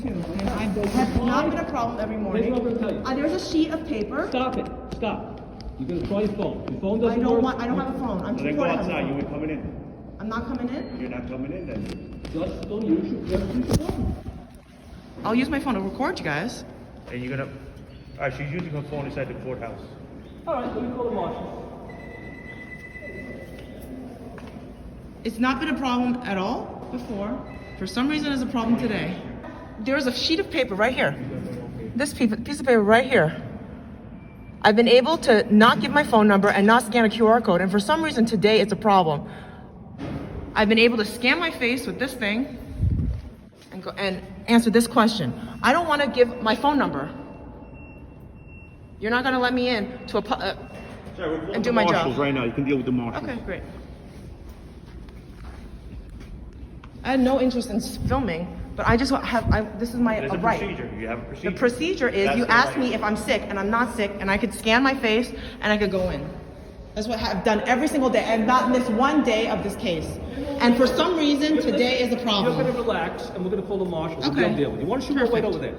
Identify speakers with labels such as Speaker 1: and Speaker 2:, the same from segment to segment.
Speaker 1: too. And I have not been a problem every morning.
Speaker 2: Here's what I'm gonna tell you.
Speaker 1: There's a sheet of paper.
Speaker 2: Stop it. Stop. You're gonna try your phone. Your phone doesn't work.
Speaker 1: I don't have a phone. I'm too
Speaker 3: Then
Speaker 1: poor
Speaker 3: go
Speaker 1: to have a
Speaker 3: outside. You
Speaker 1: phone.
Speaker 3: ain't coming in.
Speaker 1: I'm not coming in.
Speaker 3: You're not coming in then.
Speaker 2: Just don't use your phone.
Speaker 1: I'll use my phone to record you guys.
Speaker 3: And you're gonna. Alright, she's using her phone inside the courthouse.
Speaker 2: All right, let me call the marshal.
Speaker 1: It's not been a problem at all before. For some reason, it's a problem today. There's a sheet of paper right here. This piece of paper right here. I've been able to not give my phone number and not scan a QR code, and for some reason today it's a problem. I've been able to scan my face with this thing and go and answer this question. I don't want to give my phone number. You're not going to let me in to
Speaker 3: Sorry, we're
Speaker 1: and do my job.
Speaker 3: marshals right now. You can deal with the marshals.
Speaker 1: Okay, great. I had no interest in filming, but I just have, this is my
Speaker 3: There's a
Speaker 1: right.
Speaker 3: procedure. You have a procedure.
Speaker 1: The procedure is
Speaker 3: That's
Speaker 1: you
Speaker 3: the
Speaker 1: ask
Speaker 3: right.
Speaker 1: me if I'm sick, and I'm not sick, and I could scan my face, and I could go in. That's what I've done every single day. I've not missed one day of this case. And for some reason, today is a
Speaker 2: You're
Speaker 1: problem.
Speaker 2: gonna relax, and we're gonna call the marshal.
Speaker 1: Okay.
Speaker 2: We'll deal with it. You want to shoot right over there?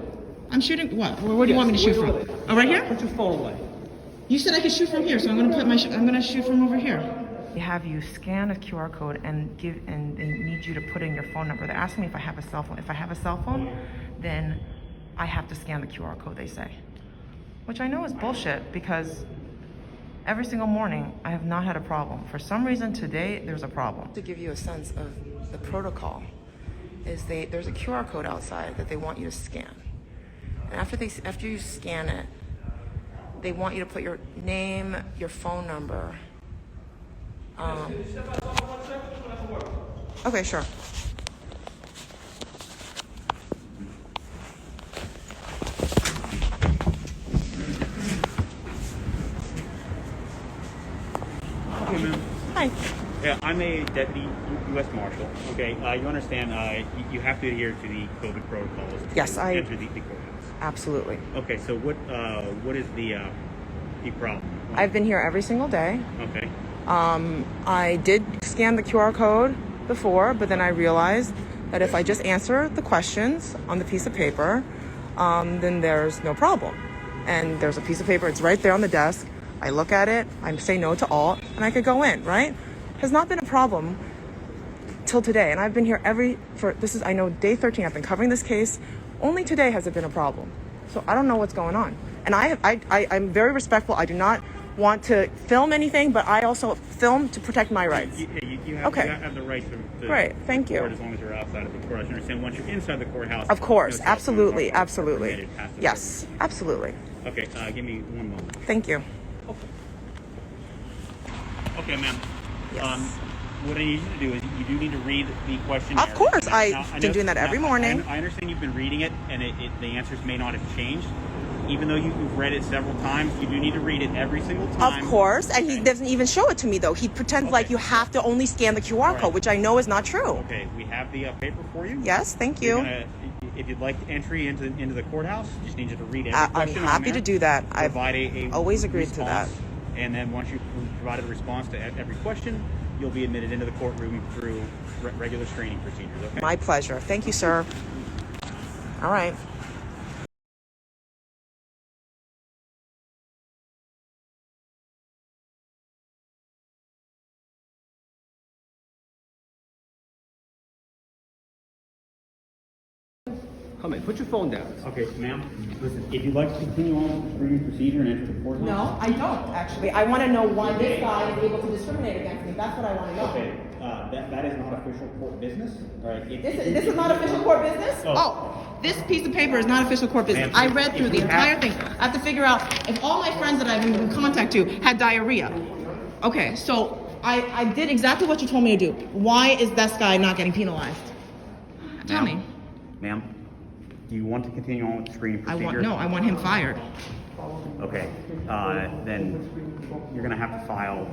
Speaker 1: I'm shooting, what? Where do you want me to shoot from? Oh, right here?
Speaker 2: Put your phone away.
Speaker 1: You said I could shoot from here, so I'm gonna put I'm gonna shoot from over here. They have you scan a QR code and they need you to put in your phone number. They're asking me if I have a cell phone. If I have a cell phone, then I have to scan the QR code, they say. Which I know is bullshit, because every single morning I have not had a problem. For some reason today there's a problem. To give you a sense of the protocol, is there's a QR code outside that they want you to scan. And after you scan it, they want you to put your name, your phone number. Okay, sure.
Speaker 3: Okay, ma'am.
Speaker 1: Hi.
Speaker 3: Yeah, I'm a deputy U.S. Marshal. Okay, you understand? You have to adhere to the COVID protocols.
Speaker 1: Yes,
Speaker 3: to
Speaker 1: I-
Speaker 3: enter the courthouse.
Speaker 1: Absolutely.
Speaker 3: Okay, so what is the problem?
Speaker 1: I've been here every single day.
Speaker 3: Okay.
Speaker 1: I did scan the QR code before, but then I realized that if I just answer the questions on the piece of paper, then there's no problem. And there's a piece of paper, it's right there on the desk. I look at it, I say no to all, and I could go in, right? Has not been a problem till today. And I've been here I know day 13, I've been covering this case. Only today has it been a problem. So I don't know what's going on. And I'm very respectful. I do not want to film anything, but I also film to protect my rights.
Speaker 3: You
Speaker 1: Okay.
Speaker 3: have the right to
Speaker 1: Great, thank you.
Speaker 3: court as long as you're outside of the courthouse. You understand? Once you're inside the courthouse,
Speaker 1: Of course,
Speaker 3: no cell phones
Speaker 1: absolutely,
Speaker 3: are
Speaker 1: absolutely.
Speaker 3: permitted past the
Speaker 1: Yes, absolutely.
Speaker 3: Okay, give me one moment.
Speaker 1: Thank you.
Speaker 3: Okay, ma'am.
Speaker 1: Yes.
Speaker 3: What I need you to do is you do need to read the questionnaire.
Speaker 1: Of course,
Speaker 3: Now,
Speaker 1: I've been doing that every morning.
Speaker 3: I understand you've been reading it, and the answers may not have changed. Even though you've read it several times, you do need to read it every single time.
Speaker 1: Of course, and he
Speaker 3: Okay.
Speaker 1: doesn't even show it to me though. He pretends like you have to only scan the QR
Speaker 3: Right.
Speaker 1: code, which I know is not true.
Speaker 3: Okay, we have the paper for you.
Speaker 1: Yes, thank
Speaker 3: You're
Speaker 1: you.
Speaker 3: if you'd like into the courthouse, just need you to read every
Speaker 1: I'm
Speaker 3: question on
Speaker 1: happy
Speaker 3: there,
Speaker 1: to do that. I've
Speaker 3: provide a
Speaker 1: always agreed to that.
Speaker 3: response, and then once you provided a response to every question, you'll be admitted into the courtroom through regular screening procedures. Okay.
Speaker 1: My pleasure. Thank you, sir. All right.
Speaker 2: Come in. Put your phone down.
Speaker 3: Okay, ma'am. Listen, if you'd like to continue on with the screening procedure and enter the courthouse.
Speaker 1: No, I don't actually. I want to know why this guy is able to discriminate against me. That's what I want to know.
Speaker 3: Okay, that is not official court business. All right.
Speaker 1: This is not official court business? Oh, this piece of paper is not official court business.
Speaker 3: Ma'am,
Speaker 1: I read through the entire thing. I have to figure out if all my friends that I've been in contact to had diarrhea. Okay, so I did exactly what you told me to do. Why is this guy not getting penalized? Tell me.
Speaker 3: Ma'am, do you want to continue on with the screening procedure?
Speaker 1: I want him fired.
Speaker 3: Okay, then you're gonna have to file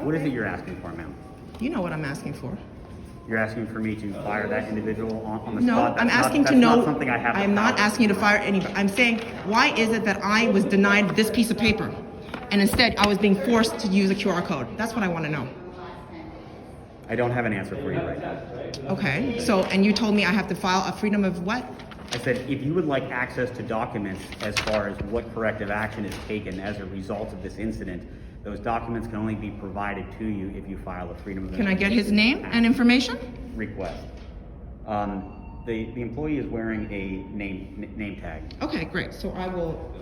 Speaker 3: what is it you're asking for, ma'am?
Speaker 1: You know what I'm asking for.
Speaker 3: You're asking for me to fire that individual on the
Speaker 1: No,
Speaker 3: spot?
Speaker 1: I'm
Speaker 3: That's
Speaker 1: asking
Speaker 3: not,
Speaker 1: to
Speaker 3: that's
Speaker 1: know.
Speaker 3: not something I have.
Speaker 1: I'm not asking you to fire anybody. I'm saying, why is it that I was denied this piece of paper, and instead I was being forced to use a QR code? That's what I want to know.
Speaker 3: I don't have an answer for you right now.
Speaker 1: Okay, so, and you told me I have to file a freedom of what?
Speaker 3: I said, if you would like access to documents as far as what corrective action is taken as a result of this incident, those documents can only be provided to you if you file a freedom of
Speaker 1: Can I get his
Speaker 3: information
Speaker 1: name and information?
Speaker 3: request. The employee is wearing a name tag.
Speaker 1: Okay, great, so I will,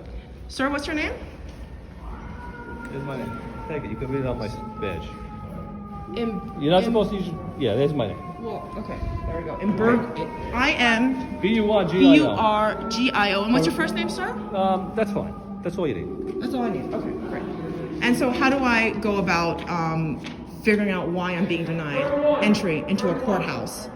Speaker 1: sir, what's your name?
Speaker 2: There's my name. Take it. You can read it on my badge.
Speaker 1: You're
Speaker 2: not supposed to use. Yeah, there's my name.
Speaker 1: Well, okay, there we go. I am
Speaker 2: Burgio.
Speaker 1: Burgio. And what's your first name, sir?
Speaker 2: That's fine. That's all you need.
Speaker 1: That's all I need. Okay, great. And so how do I go about figuring out why I'm being denied entry into a courthouse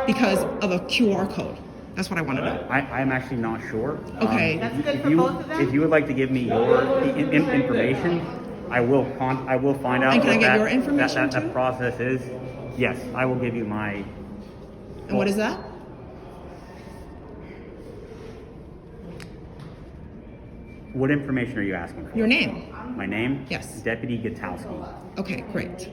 Speaker 1: because of a QR code? That's what I want to know.
Speaker 3: I'm actually not sure.
Speaker 1: Okay. That's good for both of them?
Speaker 3: If you would like to give me your information, I will find out
Speaker 1: And can I
Speaker 3: what
Speaker 1: get your information
Speaker 3: that
Speaker 1: too?
Speaker 3: process is. Yes, I will give you my.
Speaker 1: And what is that?
Speaker 3: What information are you asking for?
Speaker 1: Your name.
Speaker 3: My name?
Speaker 1: Yes.
Speaker 3: Deputy Gutowski.
Speaker 1: Okay, great.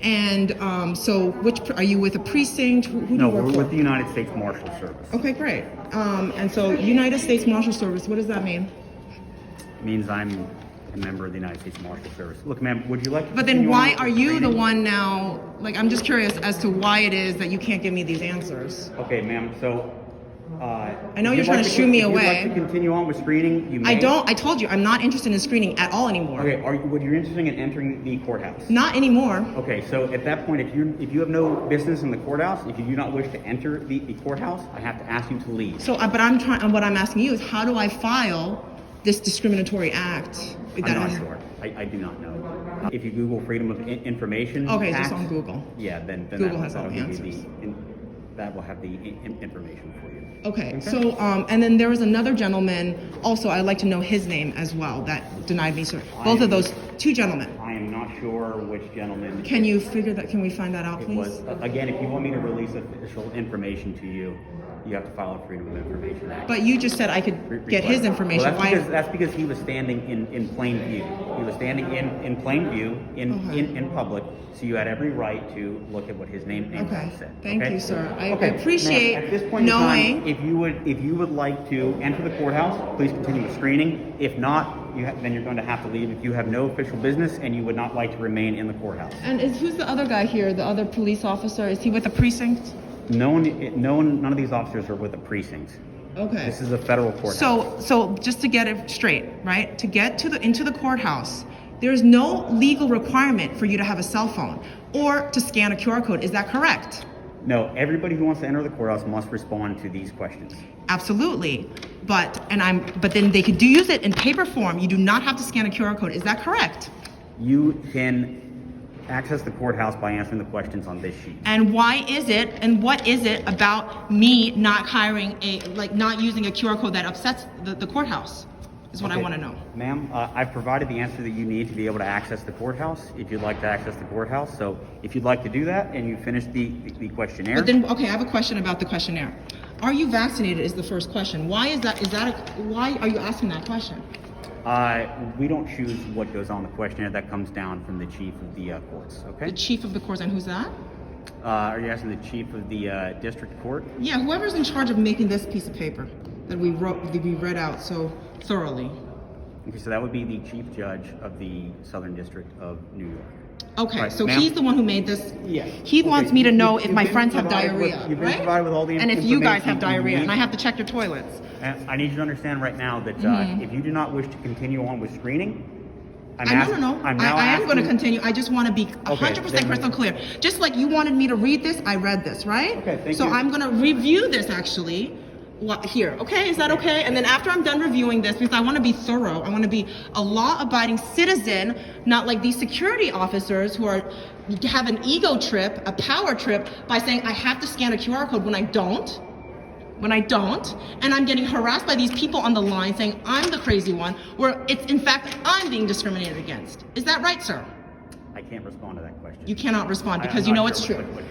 Speaker 1: And so are you with a precinct? Who do
Speaker 3: No,
Speaker 1: you work
Speaker 3: we're
Speaker 1: for?
Speaker 3: with the United States Marshal Service.
Speaker 1: Okay, great. And so United States Marshal Service, what does that mean?
Speaker 3: It means I'm a member of the United States Marshal Service. Look, ma'am, would you like to
Speaker 1: But then
Speaker 3: continue
Speaker 1: why
Speaker 3: on
Speaker 1: are
Speaker 3: with
Speaker 1: you the
Speaker 3: training?
Speaker 1: one now, like, I'm just curious as to why it is that you can't give me these answers.
Speaker 3: Okay, ma'am, so...
Speaker 1: I know you're trying to shoo me
Speaker 3: If you'd
Speaker 1: away.
Speaker 3: like to continue on with screening, you may.
Speaker 1: I told you, I'm not interested in screening at all anymore.
Speaker 3: Okay, would you interested in entering the courthouse?
Speaker 1: Not anymore.
Speaker 3: Okay, so at that point, if you have no business in the courthouse, if you do not wish to enter the courthouse, I have to ask you to leave.
Speaker 1: So, but what I'm asking you is how do I file this discriminatory act?
Speaker 3: I'm not sure. I do not know. If you Google Freedom of Information.
Speaker 1: Okay, it's
Speaker 3: Act,
Speaker 1: just on Google.
Speaker 3: Yeah, then
Speaker 1: Google has all the
Speaker 3: that'll give you
Speaker 1: answers.
Speaker 3: that will have the information for you.
Speaker 1: Okay, so, and then there was another gentleman, also, I'd like to know his name as well, that denied me, sir. Both of those, two gentlemen.
Speaker 3: I am not sure which gentleman.
Speaker 1: Can you figure that, can we find that out,
Speaker 3: It
Speaker 1: please?
Speaker 3: was, again, if you want me to release official information to you, you have to file a Freedom of Information Act.
Speaker 1: But you just said I could get his information.
Speaker 3: Well, that's because he was standing in plain view. He was standing in plain view in public, so you had every right to look at what his name
Speaker 1: Okay,
Speaker 3: said.
Speaker 1: thank
Speaker 3: okay?
Speaker 1: you, sir. I
Speaker 3: Okay,
Speaker 1: appreciate
Speaker 3: now, at this point
Speaker 1: knowing.
Speaker 3: in time, if you would like to enter the courthouse, please continue with screening. If not, then you're going to have to leave if you have no official business and you would not like to remain in the courthouse.
Speaker 1: And who's the other guy here, the other police officer? Is he with the precinct?
Speaker 3: None of these officers are with the precinct.
Speaker 1: Okay.
Speaker 3: This is a federal courthouse.
Speaker 1: So just to get it straight, right? To get into the courthouse, there is no legal requirement for you to have a cell phone or to scan a QR code. Is that correct?
Speaker 3: No, everybody who wants to enter the courthouse must respond to these questions.
Speaker 1: Absolutely. But then they could use it in paper form. You do not have to scan a QR code. Is that correct?
Speaker 3: You can access the courthouse by answering the questions on this sheet.
Speaker 1: And why is it, and what is it about me not not using a QR code that upsets the courthouse? Is what I want to know.
Speaker 3: Ma'am, I've provided the answer that you need to be able to access the courthouse if you'd like to access the courthouse. So if you'd like to do that and you finish the questionnaire.
Speaker 1: But then, okay, I have a question about the questionnaire. Are you vaccinated is the first question. Why is that, why are you asking that question?
Speaker 3: We don't choose what goes on the questionnaire. That comes down from the chief of the courts, okay?
Speaker 1: The chief of the courts, and who's that?
Speaker 3: Are you asking the chief of the district court?
Speaker 1: Yeah, whoever's in charge of making this piece of paper that we read out so thoroughly.
Speaker 3: Okay, so that would be the chief judge of the Southern District of New York.
Speaker 1: Okay,
Speaker 3: Right,
Speaker 1: so
Speaker 3: ma'am?
Speaker 1: he's the one who made this.
Speaker 3: Yes.
Speaker 1: He
Speaker 3: Okay,
Speaker 1: wants me to know
Speaker 3: you've
Speaker 1: if my
Speaker 3: been
Speaker 1: friends have
Speaker 3: provided with-
Speaker 1: diarrhea,
Speaker 3: you've been
Speaker 1: right?
Speaker 3: provided with all the
Speaker 1: And if you guys
Speaker 3: information
Speaker 1: have
Speaker 3: you
Speaker 1: diarrhea,
Speaker 3: need.
Speaker 1: and I have to check your toilets.
Speaker 3: And I need you to understand right now that if you do not wish to continue on with screening,
Speaker 1: No. I am going to continue. I just want to be 100%
Speaker 3: then-
Speaker 1: crystal clear. Just like you wanted me to read this, I read this, right?
Speaker 3: Okay, thank
Speaker 1: so
Speaker 3: you.
Speaker 1: I'm going to review this actually. Here, okay? Is that okay? And then after I'm done reviewing this, because I want to be thorough, I want to be a law-abiding citizen, not like these security officers who have an ego trip, a power trip, by saying I have to scan a QR code when I don't. And I'm getting harassed by these people on the line saying I'm the crazy one, where it's in fact I'm being discriminated against. Is that right, sir?
Speaker 3: I can't respond to that question.
Speaker 1: You cannot respond
Speaker 3: I'm
Speaker 1: because
Speaker 3: not
Speaker 1: you know
Speaker 3: sure
Speaker 1: it's true.
Speaker 3: what